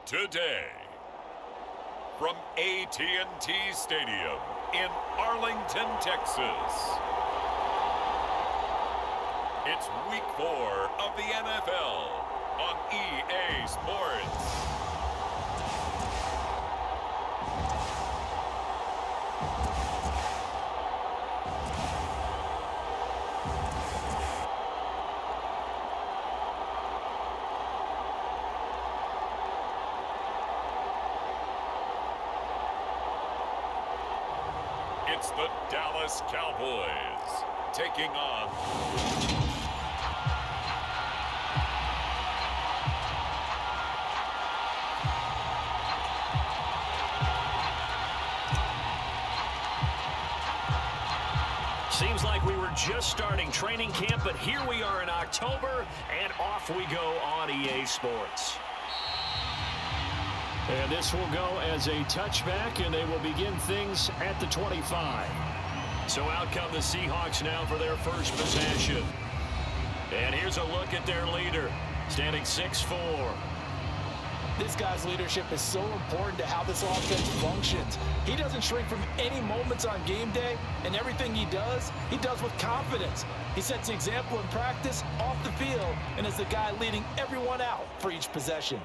today. From AT&T Stadium in Arlington, Texas. It's Week 4 of the NFL on EA Sports. It's the Dallas Cowboys taking on Seems like we were just starting training camp, but here we are in October, and off we go on EA Sports. And this will go as a touchback, and they will begin things at the 25. So out come the Seahawks now for their first possession. And here's a look at their leader, standing 6'4". This guy's leadership is so important to how this offense functions. He doesn't shrink from any moments on game day, and everything he does with confidence. He sets the example in practice, off the field, and is the guy leading everyone out for each possession.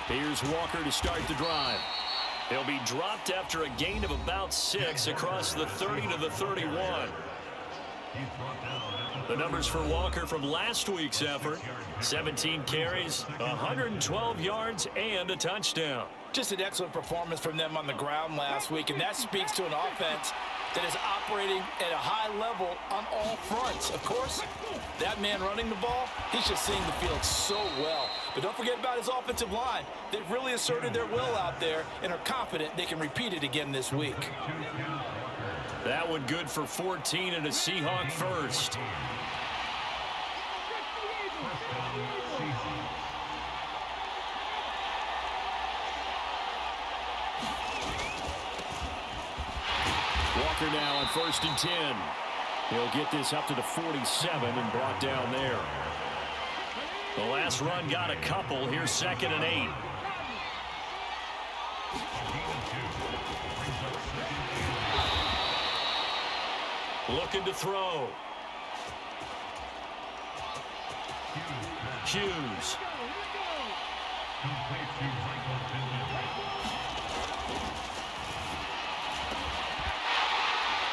Here's Walker to start the drive. He'll be dropped after a gain of about 6 across the 30 to the 31. The numbers for Walker from last week's effort: 17 carries, 112 yards, and a touchdown. Just an excellent performance from them on the ground last week, and that speaks to an offense that is operating at a high level on all fronts. Of course, that man running the ball, he's just seeing the field so well. But don't forget about his offensive line. They've really asserted their will out there and are confident they can repeat it again this week. That one good for 14 and a Seahawk first. Walker now on 1st and 10. He'll get this up to the 47 and brought down there. The last run got a couple. Here's 2nd and 8. Looking to throw. Hughes.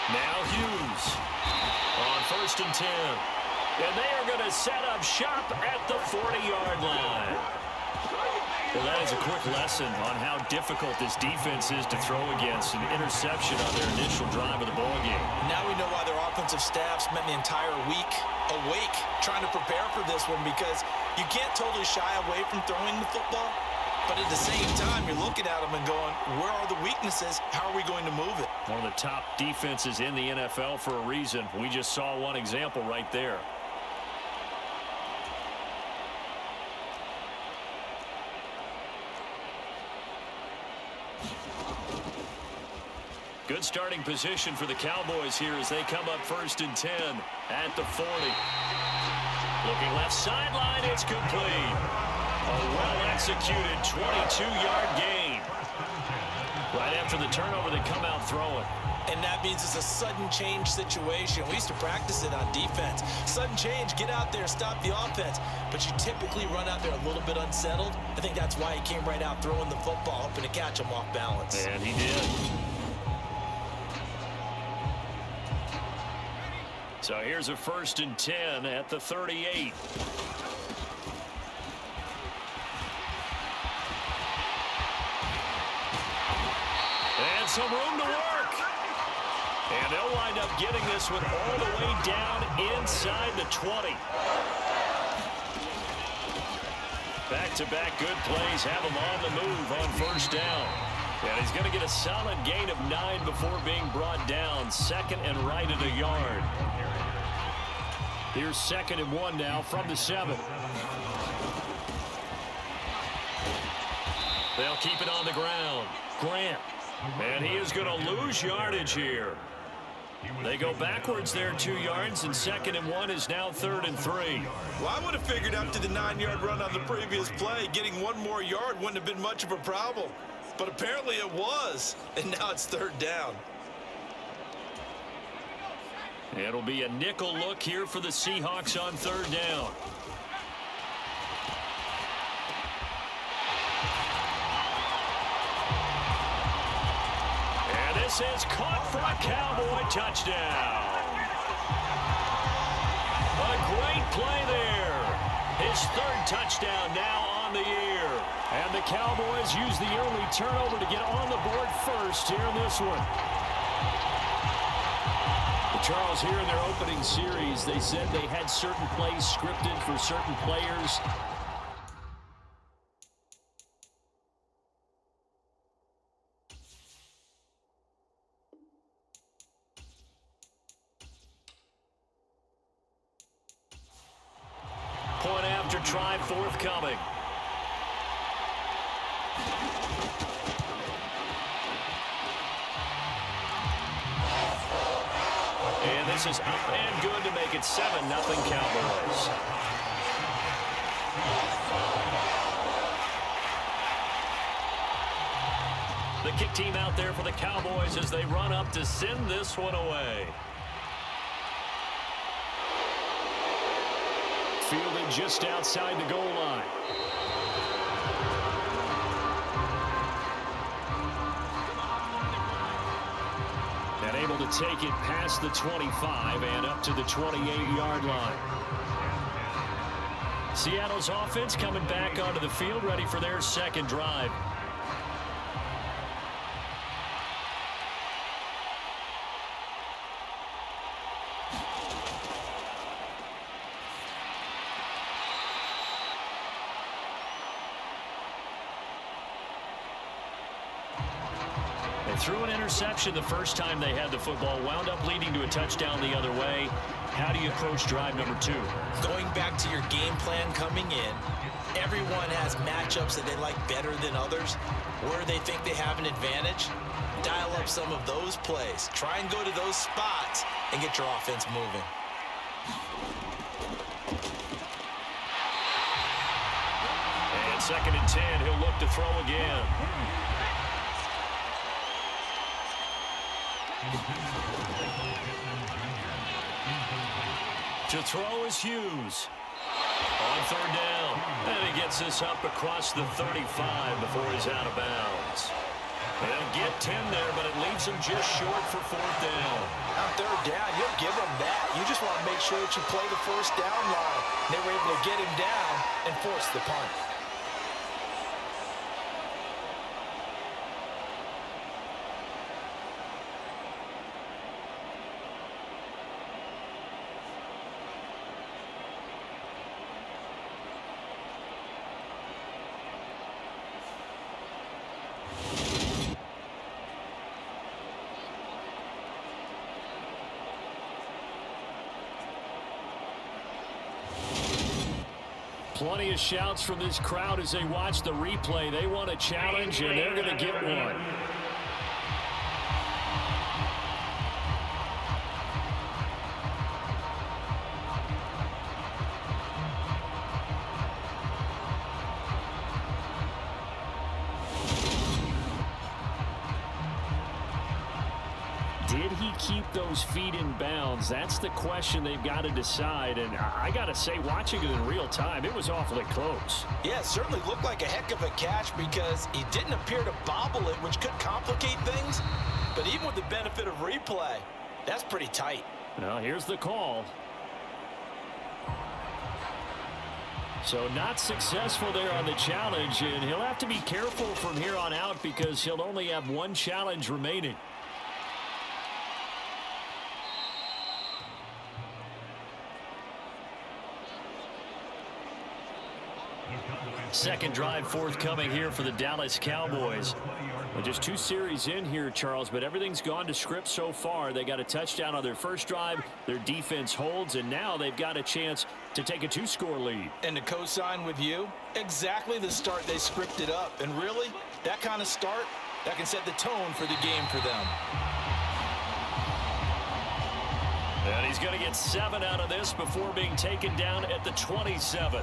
Now Hughes on 1st and 10. And they are going to set up shop at the 40-yard line. Well, that is a quick lesson on how difficult this defense is to throw against. An interception on their initial drive of the ballgame. Now we know why their offensive staff spent the entire week awake trying to prepare for this one, because you can't totally shy away from throwing the football. But at the same time, you're looking at them and going, where are the weaknesses? How are we going to move it? One of the top defenses in the NFL for a reason. We just saw one example right there. Good starting position for the Cowboys here as they come up 1st and 10 at the 40. Looking left sideline, it's complete. A well-executed 22-yard gain. Right after the turnover, they come out throwing. And that means it's a sudden change situation. We used to practice it on defense. Sudden change, get out there, stop the offense. But you typically run out there a little bit unsettled. I think that's why he came right out throwing the football, hoping to catch him off balance. And he did. So here's a 1st and 10 at the 38. And some room to work. And they'll wind up getting this one all the way down inside the 20. Back-to-back good plays have him on the move on 1st down. And he's going to get a solid gain of 9 before being brought down. 2nd and right at a yard. Here's 2nd and 1 now from the 7. They'll keep it on the ground. Grant. And he is going to lose yardage here. They go backwards there 2 yards, and 2nd and 1 is now 3rd and 3. Well, I would have figured after the 9-yard run on the previous play, getting 1 more yard wouldn't have been much of a problem. But apparently it was, and now it's 3rd down. It'll be a nickel look here for the Seahawks on 3rd down. And this is caught for a Cowboy touchdown. A great play there. His 3rd touchdown now on the year. And the Cowboys use the early turnover to get on the board first here in this one. Charles, here in their opening series, they said they had certain plays scripted for certain players. Point after try forthcoming. And this is up and good to make it 7-0 Cowboys. The kick team out there for the Cowboys as they run up to send this one away. Fielded just outside the goal line. And able to take it past the 25 and up to the 28-yard line. Seattle's offense coming back onto the field, ready for their 2nd drive. Threw an interception the first time they had the football, wound up leading to a touchdown the other way. How do you approach drive number 2? Going back to your game plan coming in, everyone has matchups that they like better than others. Where they think they have an advantage, dial up some of those plays. Try and go to those spots and get your offense moving. And 2nd and 10, he'll look to throw again. To throw is Hughes. On 3rd down. And he gets this up across the 35 before he's out of bounds. They'll get 10 there, but it leaves him just short for 4th down. On 3rd down, you'll give them that. You just want to make sure that you play the 1st down line. They were able to get him down and force the punt. Plenty of shouts from this crowd as they watch the replay. They want a challenge, and they're going to get one. Did he keep those feet in bounds? That's the question they've got to decide. And I got to say, watching it in real time, it was awfully close. Yeah, it certainly looked like a heck of a catch because he didn't appear to bobble it, which could complicate things. But even with the benefit of replay, that's pretty tight. Well, here's the call. So not successful there on the challenge, and he'll have to be careful from here on out because he'll only have one challenge remaining. Second drive forthcoming here for the Dallas Cowboys. Well, just 2 series in here, Charles, but everything's gone to script so far. They got a touchdown on their first drive. Their defense holds, and now they've got a chance to take a 2-score lead. And to co-sign with you, exactly the start they scripted up. And really, that kind of start, that can set the tone for the game for them. And he's going to get 7 out of this before being taken down at the 27.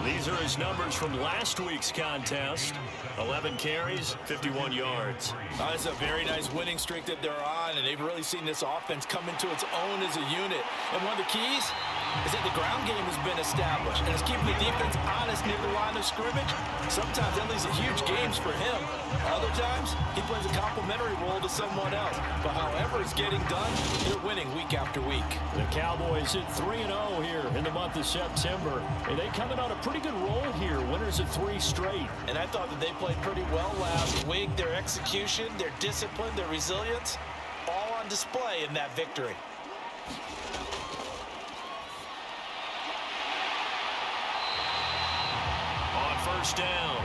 These are his numbers from last week's contest. 11 carries, 51 yards. It's a very nice winning streak that they're on, and they've really seen this offense come into its own as a unit. And one of the keys is that the ground game has been established, and it's keeping the defense honest near the line of scrimmage. Sometimes that leads to huge games for him. Other times, he plays a complementary role to someone else. But however it's getting done, they're winning week after week. The Cowboys hit 3-0 here in the month of September. And they coming on a pretty good roll here, winners of 3 straight. And I thought that they played pretty well last week. Their execution, their discipline, their resilience, all on display in that victory. On first down.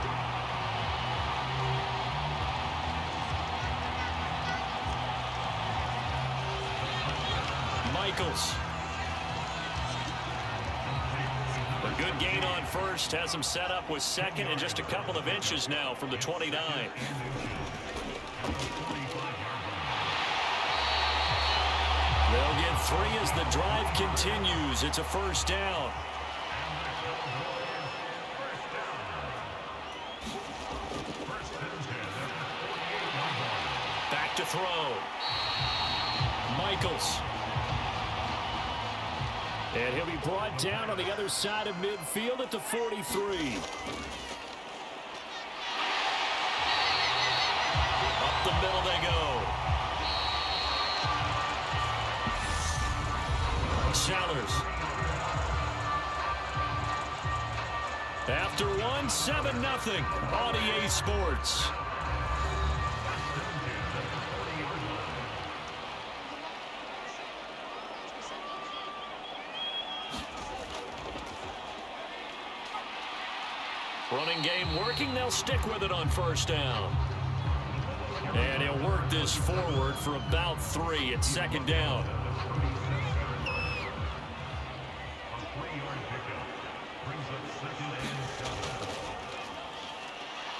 Michaels. A good gain on first. Has him set up with second and just a couple of inches now from the 29. They'll get 3 as the drive continues. It's a first down. Back to throw. Michaels. And he'll be brought down on the other side of midfield at the 43. Up the middle they go. Sellers. After one, 7-0 on EA Sports. Running game working. They'll stick with it on first down. And he'll work this forward for about 3 at second down.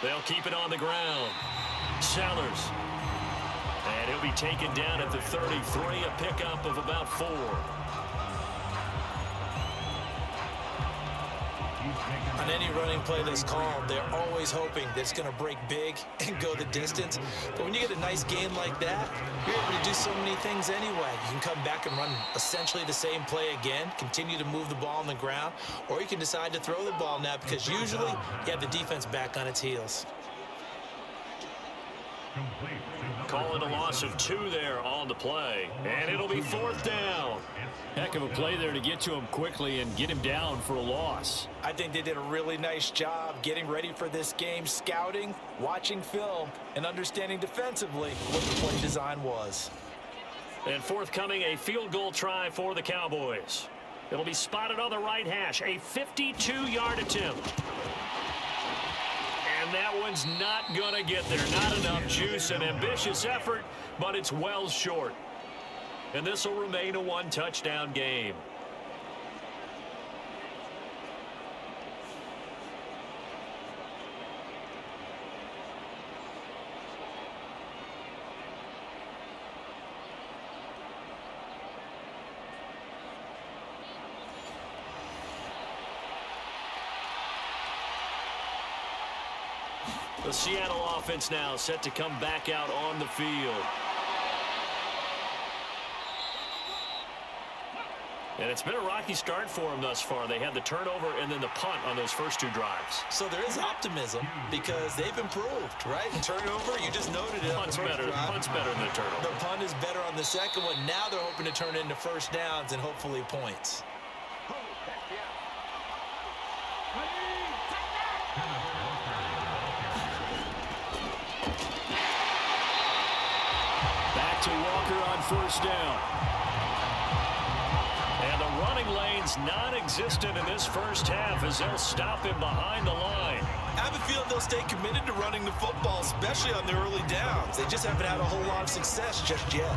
They'll keep it on the ground. Sellers. And he'll be taken down at the 33, a pickup of about 4. On any running play that's called, they're always hoping that it's going to break big and go the distance. But when you get a nice game like that, you're able to do so many things anyway. You can come back and run essentially the same play again, continue to move the ball on the ground, or you can decide to throw the ball now because usually you have the defense back on its heels. Calling a loss of 2 there on the play. And it'll be 4th down. Heck of a play there to get to him quickly and get him down for a loss. I think they did a really nice job getting ready for this game, scouting, watching film, and understanding defensively what the play design was. And forthcoming, a field goal try for the Cowboys. It'll be spotted on the right hash, a 52-yard attempt. And that one's not going to get there. Not enough juice. An ambitious effort, but it's well short. And this will remain a 1-touchdown game. The Seattle offense now set to come back out on the field. And it's been a rocky start for them thus far. They had the turnover and then the punt on those first 2 drives. So there is optimism because they've improved, right? Turnover, you just noted it. Punt's better than the turnover. The punt is better on the second one. Now they're hoping to turn into first downs and hopefully points. Back to Walker on first down. And the running lane's non-existent in this first half as they'll stop him behind the line. I have a feeling they'll stay committed to running the football, especially on the early downs. They just haven't had a whole lot of success just yet.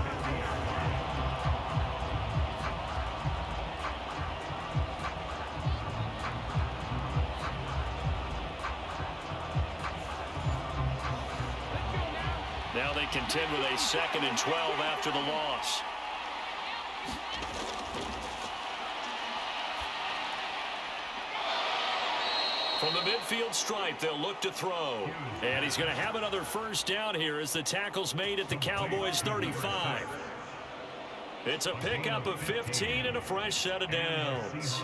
Now they contend with a 2nd and 12 after the loss. From the midfield stripe, they'll look to throw. And he's going to have another first down here as the tackle's made at the Cowboys' 35. It's a pickup of 15 and a fresh set of downs.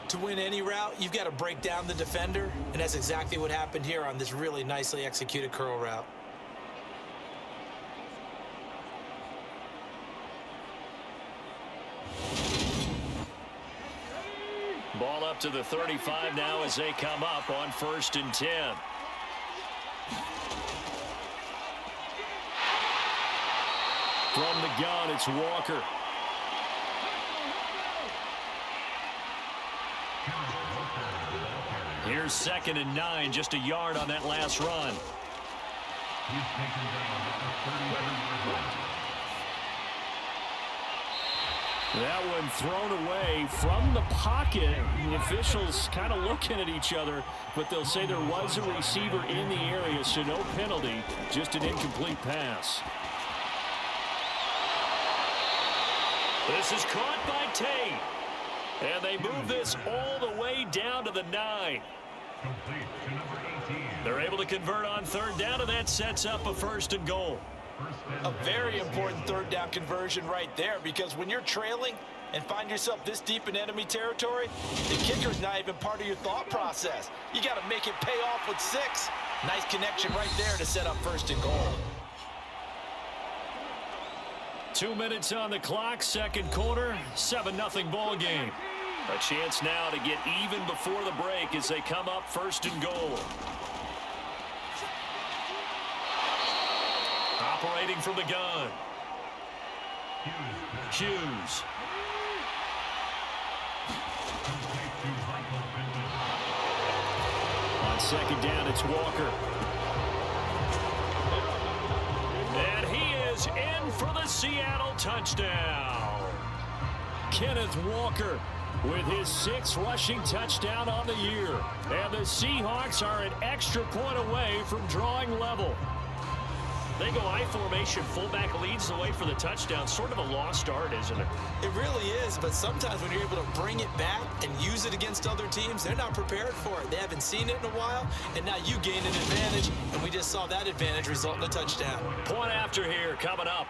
To win any route, you've got to break down the defender, and that's exactly what happened here on this really nicely executed curl route. Ball up to the 35 now as they come up on 1st and 10. From the gun, it's Walker. Here's 2nd and 9, just a yard on that last run. That one thrown away from the pocket. The officials kind of looking at each other, but they'll say there was a receiver in the area, so no penalty, just an incomplete pass. This is caught by Tate. And they move this all the way down to the 9. They're able to convert on 3rd down, and that sets up a 1st and goal. A very important 3rd down conversion right there, because when you're trailing and find yourself this deep in enemy territory, the kicker's not even part of your thought process. You got to make it pay off with 6. Nice connection right there to set up 1st and goal. 2 minutes on the clock, 2nd quarter, 7-0 ball game. A chance now to get even before the break as they come up 1st and goal. Operating from the gun. Hughes. On 2nd down, it's Walker. And he is in for the Seattle touchdown. Kenneth Walker with his 6th rushing touchdown on the year. And the Seahawks are an extra point away from drawing level. They go I formation, fullback leads the way for the touchdown. Sort of a lost art, isn't it? It really is, but sometimes when you're able to bring it back and use it against other teams, they're not prepared for it. They haven't seen it in a while, and now you gain an advantage, and we just saw that advantage result in a touchdown. Point after here coming up.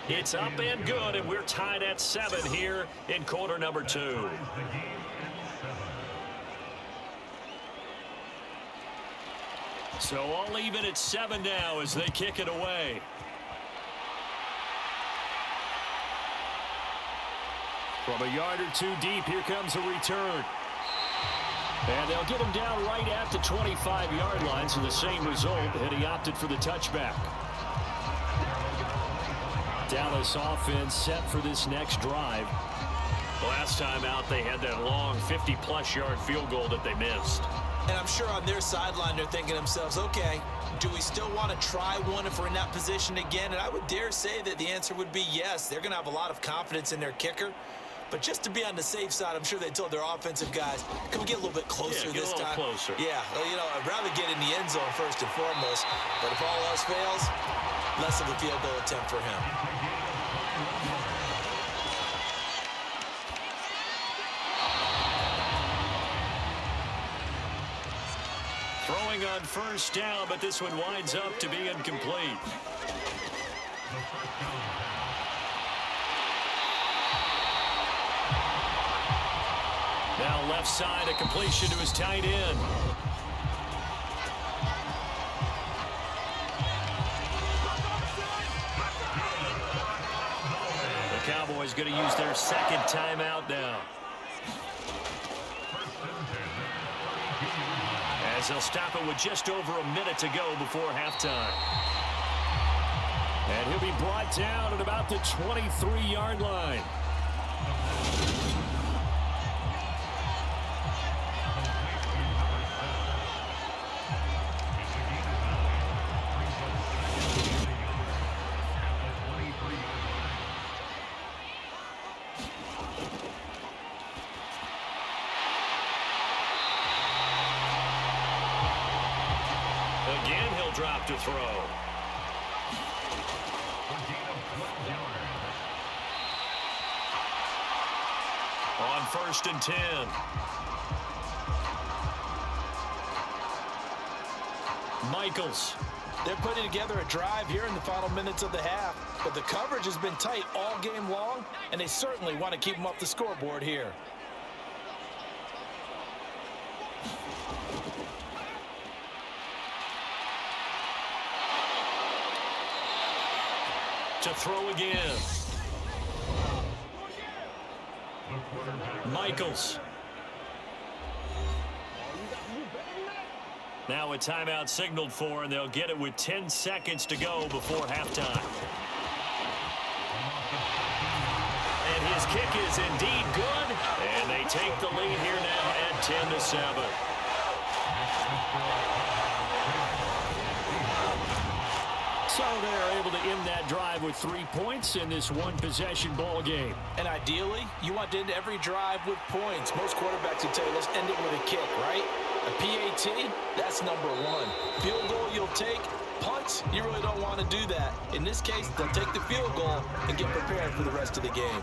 It's up and good, and we're tied at 7 here in quarter number 2. So all even at 7 now as they kick it away. From a yard or 2 deep, here comes a return. And they'll get him down right at the 25-yard line, so the same result, and he opted for the touchback. Dallas offense set for this next drive. Last time out, they had that long 50-plus yard field goal that they missed. And I'm sure on their sideline, they're thinking to themselves, okay, do we still want to try one if we're in that position again? And I would dare say that the answer would be yes. They're going to have a lot of confidence in their kicker. But just to be on the safe side, I'm sure they told their offensive guys, can we get a little bit closer this time? Closer. Yeah, well, you know, I'd rather get in the end zone first and foremost. But if all else fails, less of a field goal attempt for him. Throwing on first down, but this one winds up to be incomplete. Now left side, a completion to his tight end. The Cowboys going to use their 2nd timeout now. As they'll stop it with just over a minute to go before halftime. And he'll be brought down at about the 23-yard line. will drop to throw. On 1st and 10. Michaels. They're putting together a drive here in the final minutes of the half, but the coverage has been tight all game long, and they certainly want to keep them off the scoreboard here. To throw again. Michaels. Now a timeout signaled for, and they'll get it with 10 seconds to go before halftime. And his kick is indeed good, and they take the lead here now at 10-7. So they're able to end that drive with 3 points in this one-possession ball game. And ideally, you want to end every drive with points. Most quarterbacks would tell you, let's end it with a kick, right? A PAT, that's number one. Field goal you'll take. Punts, you really don't want to do that. In this case, they'll take the field goal and get prepared for the rest of the game.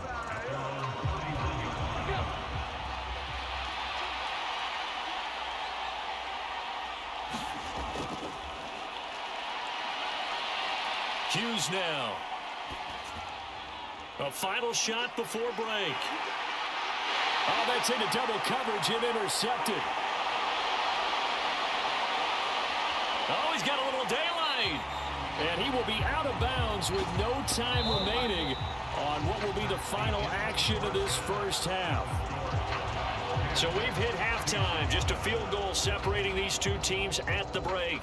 Hughes now. A final shot before break. Oh, that's into double coverage and intercepted. Oh, he's got a little daylight. And he will be out of bounds with no time remaining on what will be the final action of this first half. So we've hit halftime. Just a field goal separating these two teams at the break.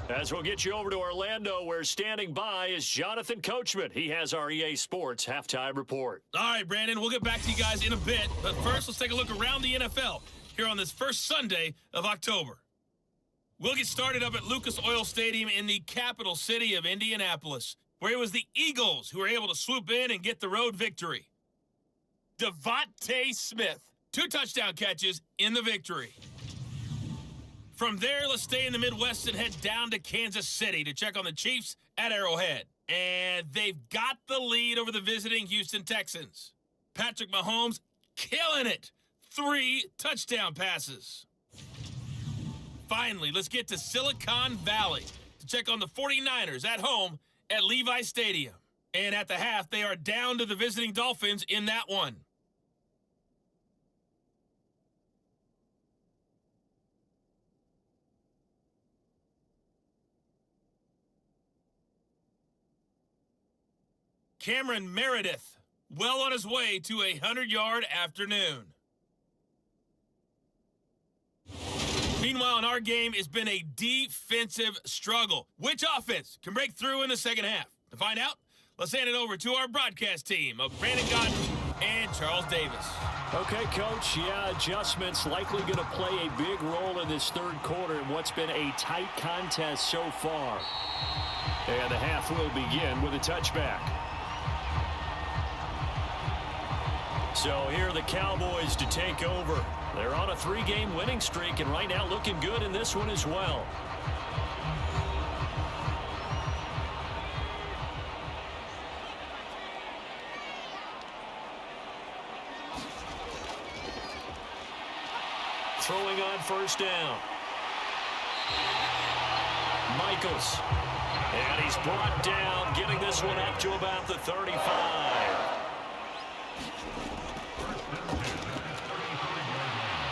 As we'll get you over to Orlando, where standing by is Jonathan Coachman. He has our EA Sports halftime report. All right, Brandon, we'll get back to you guys in a bit. But first, let's take a look around the NFL here on this first Sunday of October. We'll get started up at Lucas Oil Stadium in the capital city of Indianapolis, where it was the Eagles who were able to swoop in and get the road victory. DONTATE Smith, 2 touchdown catches in the victory. From there, let's stay in the Midwest and head down to Kansas City to check on the Chiefs at Arrowhead. And they've got the lead over the visiting Houston Texans. Patrick Mahomes killing it. 3 touchdown passes. Finally, let's get to Silicon Valley to check on the 49ers at home at Levi Stadium. And at the half, they are down to the visiting Dolphins in that one. Cameron Meredith, well on his way to a 100-yard afternoon. Meanwhile, in our game, it's been a defensive struggle. Which offense can break through in the second half? To find out, let's hand it over to our broadcast team of Brandon Godden and Charles Davis. Okay, Coach, adjustments likely going to play a big role in this third quarter in what's been a tight contest so far. And the half will begin with a touchback. So here are the Cowboys to take over. They're on a 3-game winning streak, and right now looking good in this one as well. Throwing on first down. Michaels. And he's brought down, getting this one up to about the 35.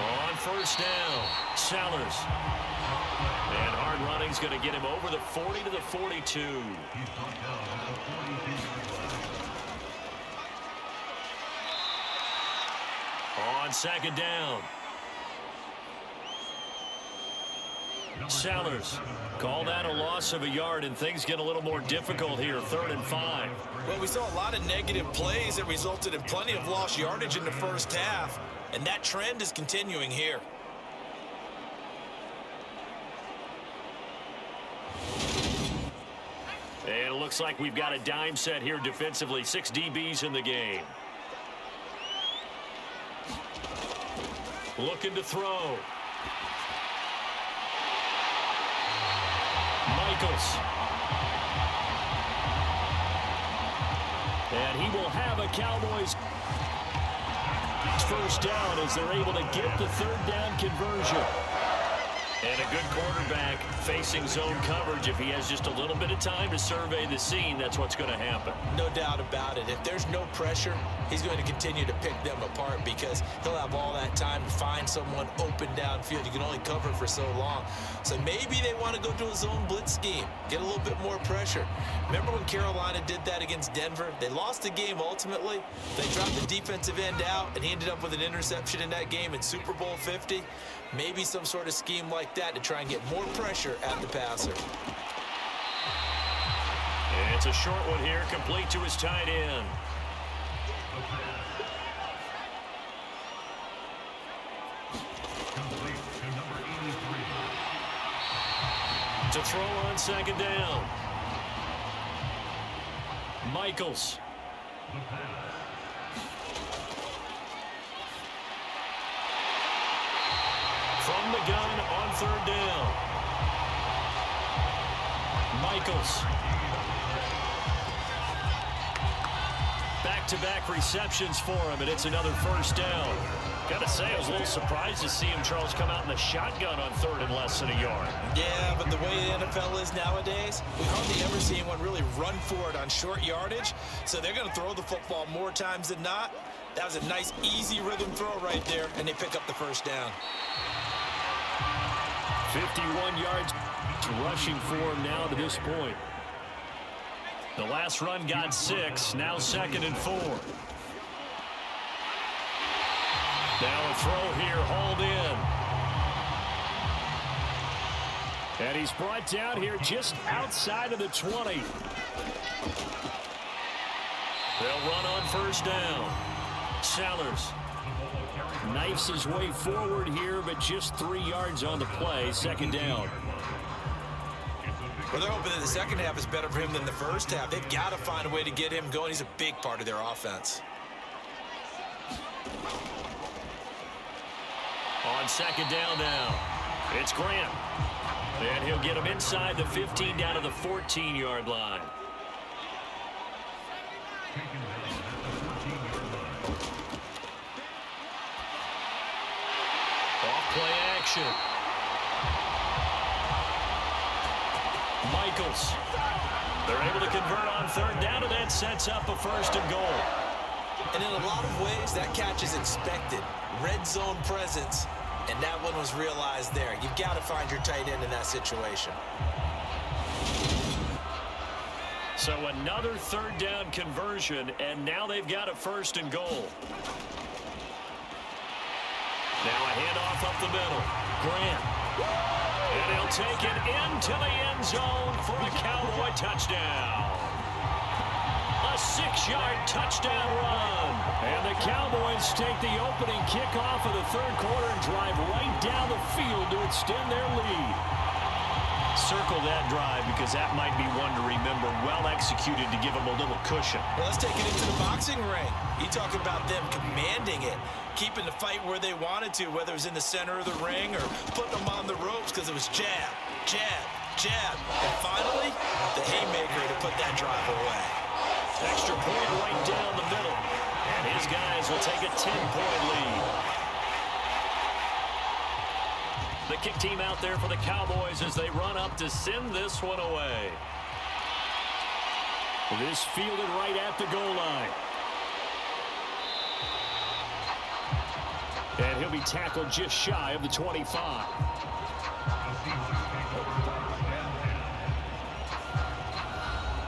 On first down, Sellers. And hard running's going to get him over the 40 to the 42. On second down. Sellers. Call that a loss of a yard, and things get a little more difficult here, 3rd and 5. Well, we saw a lot of negative plays that resulted in plenty of lost yardage in the first half, and that trend is continuing here. And it looks like we've got a dime set here defensively. 6 DBs in the game. Looking to throw. Michaels. And he will have a Cowboys first down as they're able to get the third down conversion. And a good quarterback facing zone coverage. If he has just a little bit of time to survey the scene, that's what's going to happen. No doubt about it. If there's no pressure, he's going to continue to pick them apart because he'll have all that time to find someone open downfield. You can only cover for so long. So maybe they want to go to a zone blitz scheme, get a little bit more pressure. Remember when Carolina did that against Denver? They lost the game ultimately. They dropped the defensive end out, and he ended up with an interception in that game in Super Bowl 50. Maybe some sort of scheme like that to try and get more pressure at the passer. It's a short one here, complete to his tight end. To throw on second down. Michaels. From the gun on third down. Michaels. Back-to-back receptions for him, and it's another first down. Got to say, I was a little surprised to see him, Charles, come out in the shotgun on third and less than a yard. Yeah, but the way the NFL is nowadays, we hardly ever see anyone really run for it on short yardage. So they're going to throw the football more times than not. That was a nice, easy rhythm throw right there, and they pick up the first down. 51 yards rushing for him now to this point. The last run got 6, now 2nd and 4. Now a throw here, hauled in. And he's brought down here just outside of the 20. They'll run on first down. Sellers knifes his way forward here, but just 3 yards on the play, second down. Well, they're hoping that the second half is better for him than the first half. They've got to find a way to get him going. He's a big part of their offense. On second down now, it's Grant. And he'll get him inside the 15 down to the 14-yard line. Off play action. Michaels. They're able to convert on third down, and that sets up a first and goal. And in a lot of ways, that catch is expected. Red zone presence, and that one was realized there. You've got to find your tight end in that situation. So another third down conversion, and now they've got a first and goal. Now a handoff up the middle. Grant. And he'll take it into the end zone for a Cowboy touchdown. A 6-yard touchdown run. And the Cowboys take the opening kickoff of the third quarter and drive right down the field to extend their lead. Circle that drive because that might be one to remember. Well executed to give them a little cushion. Well, let's take it into the boxing ring. You talk about them commanding it, keeping the fight where they wanted to, whether it was in the center of the ring or putting them on the ropes because it was jab, jab, jab. And finally, the haymaker to put that drive away. Extra point right down the middle. And his guys will take a 10-point lead. The kick team out there for the Cowboys as they run up to send this one away. This fielded right at the goal line. And he'll be tackled just shy of the 25.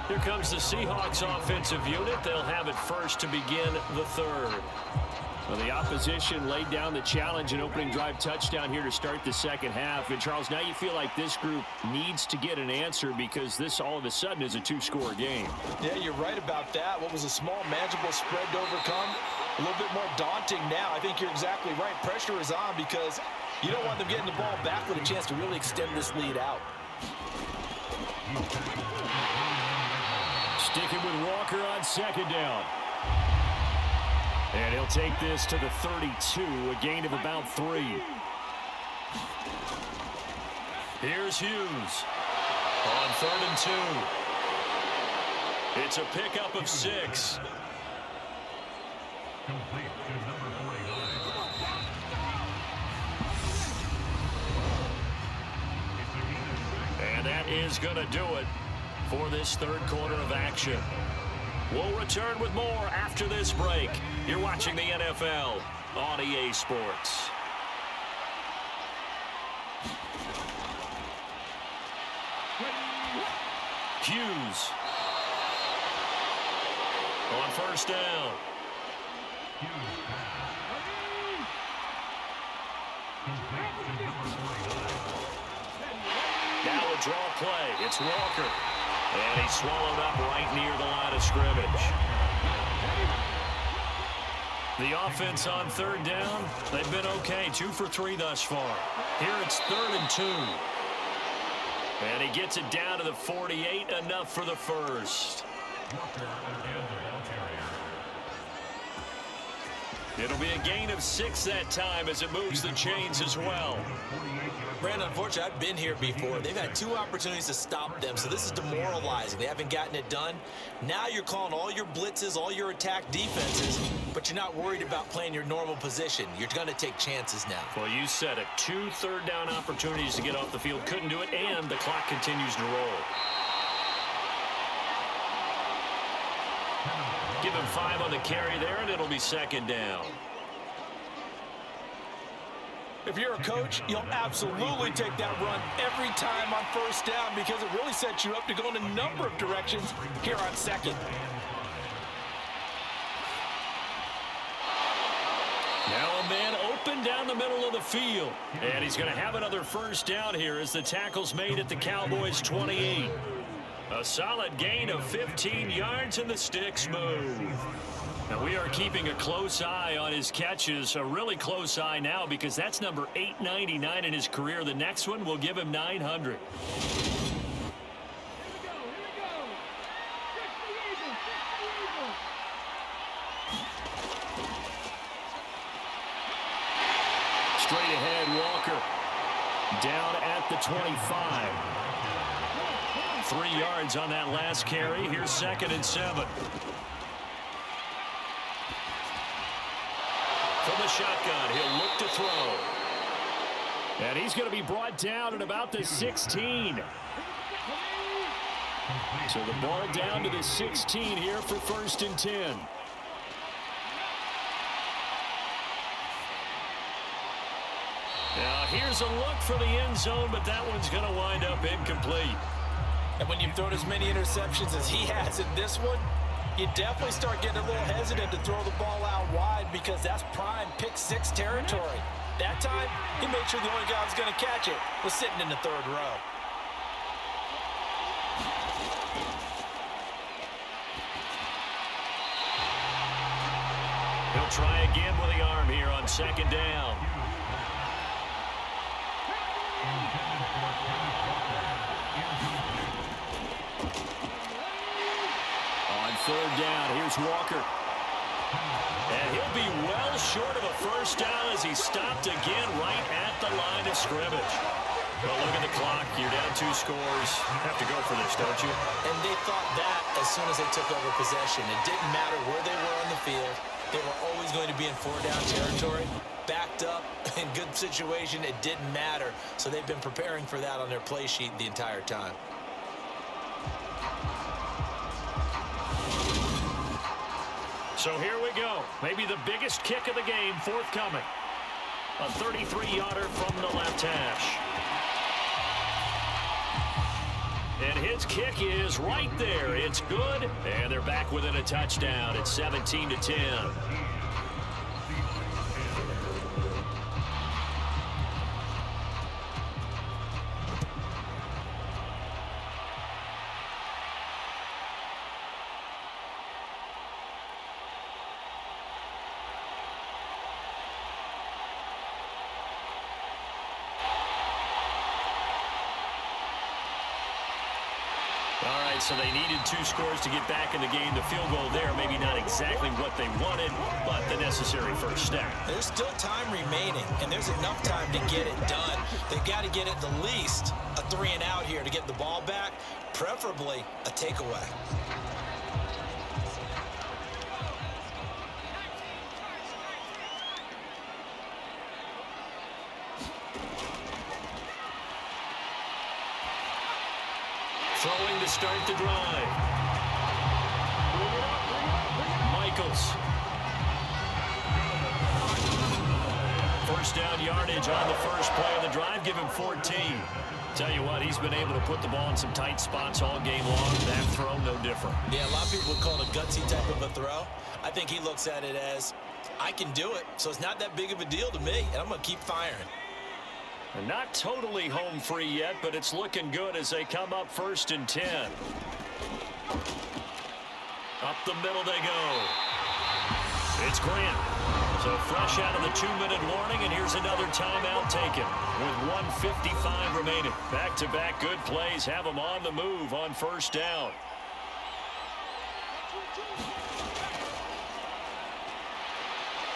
Here comes the Seahawks offensive unit. They'll have it first to begin the third. Well, the opposition laid down the challenge and opening drive touchdown here to start the second half. And, Charles, now you feel like this group needs to get an answer because this all of a sudden is a two-score game. Yeah, you're right about that. What was a small, manageable spread to overcome, a little bit more daunting now. I think you're exactly right. Pressure is on because you don't want them getting the ball back with a chance to really extend this lead out. Sticking with Walker on second down. And he'll take this to the 32, a gain of about 3. Here's Hughes. On 3rd and 2. It's a pickup of 6. And that is going to do it for this 3rd quarter of action. We'll return with more after this break. You're watching the NFL on EA Sports. Hughes on 1st down. Now a draw play. It's Walker. And he's swallowed up right near the line of scrimmage. The offense on 3rd down, they've been okay. 2 for 3 thus far. Here it's 3rd and 2. And he gets it down to the 48, enough for the first. It'll be a gain of 6 that time as it moves the chains as well. Brandon, unfortunately, I've been here before. They've had 2 opportunities to stop them, so this is demoralizing. They haven't gotten it done. Now you're calling all your blitzes, all your attack defenses, but you're not worried about playing your normal position. You're going to take chances now. Well, you said it. 2 third down opportunities to get off the field. Couldn't do it, and the clock continues to roll. Give him 5 on the carry there, and it'll be 2nd down. If you're a coach, you'll absolutely take that run every time on 1st down because it really sets you up to go in a number of directions here on 2nd. Now a man open down the middle of the field. And he's going to have another 1st down here as the tackle's made at the Cowboys' 28. A solid gain of 15 yards and the sticks move. Now we are keeping a close eye on his catches, a really close eye now because that's number 899 in his career. The next one will give him 900. Straight ahead, Walker. Down at the 25. 3 yards on that last carry. Here's 2nd and 7. From the shotgun, he'll look to throw. And he's going to be brought down at about the 16. So the ball down to the 16 here for 1st and 10. Now here's a look for the end zone, but that one's going to wind up incomplete. And when you've thrown as many interceptions as he has in this one, you definitely start getting a little hesitant to throw the ball out wide because that's prime pick-6 territory. That time, he made sure the only guy who was going to catch it was sitting in the 3rd row. He'll try again with the arm here on 2nd down. On 3rd down, here's Walker. And he'll be well short of a 1st down as he stopped again right at the line of scrimmage. Well, look at the clock. You're down 2 scores. Have to go for this, don't you? And they thought that as soon as they took over possession. It didn't matter where they were on the field. They were always going to be in 4-down territory. Backed up, in good situation, it didn't matter. So they've been preparing for that on their play sheet the entire time. So here we go. Maybe the biggest kick of the game forthcoming. A 33-yarder from the left hash. And his kick is right there. It's good. And they're back within a touchdown. It's 17-10. So they needed 2 scores to get back in the game. The field goal there, maybe not exactly exactly what they wanted, but the necessary first step. There's still time remaining, and there's enough time to get it done. They've got to get at the least a 3-and-out here to get the ball back, preferably a takeaway. Throwing to start the drive. Michaels. First down yardage on the first play of the drive. Give him 14. Tell you what, he's been able to put the ball in some tight spots all game long. That throw, no different. Yeah, a lot of people would call it a gutsy type of a throw. I think he looks at it as, I can do it, so it's not that big of a deal to me, and I'm going to keep firing. And not totally home free yet, but it's looking good as they come up 1st and 10. Up the middle they go. It's Grant. So fresh out of the 2-minute warning, and here's another timeout taken with 1:55 remaining. Back-to-back good plays have them on the move on first down.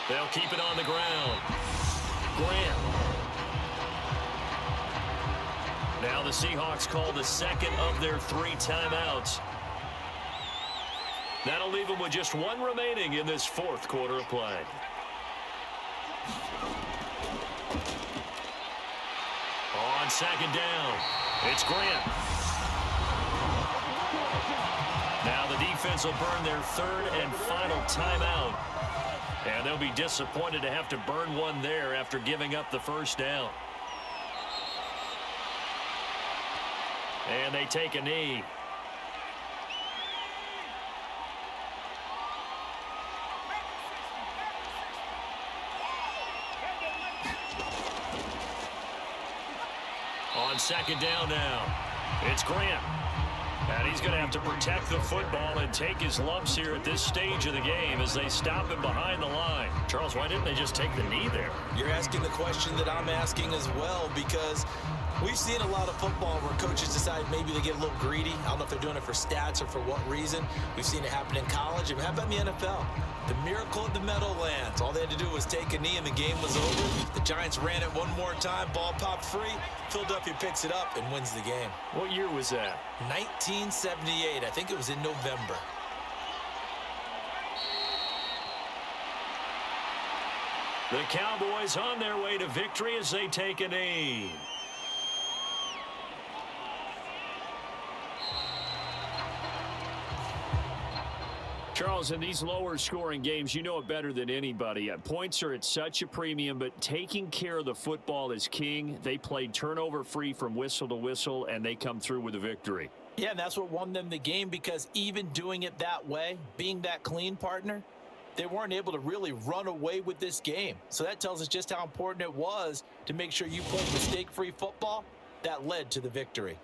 They'll keep it on the ground. Grant. Now the Seahawks call the second of their 3 timeouts. That'll leave them with just 1 remaining in this 4th quarter of play. On 2nd down, it's Grant. Now the defense will burn their 3rd and final timeout. And they'll be disappointed to have to burn one there after giving up the first down. And they take a knee. On 2nd down now, it's Grant. And he's going to have to protect the football and take his lumps here at this stage of the game as they stop him behind the line. Charles, why didn't they just take the knee there? You're asking the question that I'm asking as well, because we've seen a lot of football where coaches decide maybe they get a little greedy. I don't know if they're doing it for stats or for what reason. We've seen it happen in college. And how about in the NFL? The miracle of the Meadowlands. All they had to do was take a knee and the game was over. The Giants ran it one more time. Ball popped free. Philadelphia picks it up and wins the game. What year was that? 1978. I think it was in November. The Cowboys on their way to victory as they take a knee. Charles, in these lower scoring games, you know it better than anybody. Points are at such a premium, but taking care of the football is king. They played turnover free from whistle to whistle, and they come through with a victory. Yeah, and that's what won them the game, because even doing it that way, being that clean partner, they weren't able to really run away with this game. So that tells us just how important it was to make sure you played mistake-free football. That led to the victory.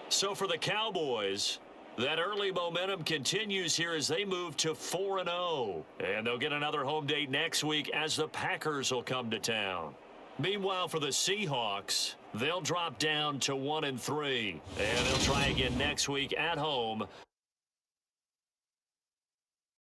So for the Cowboys, that early momentum continues here as they move to 4-0. And they'll get another home date next week as the Packers will come to town. Meanwhile, for the Seahawks, they'll drop down to 1-3. And they'll try again next week at home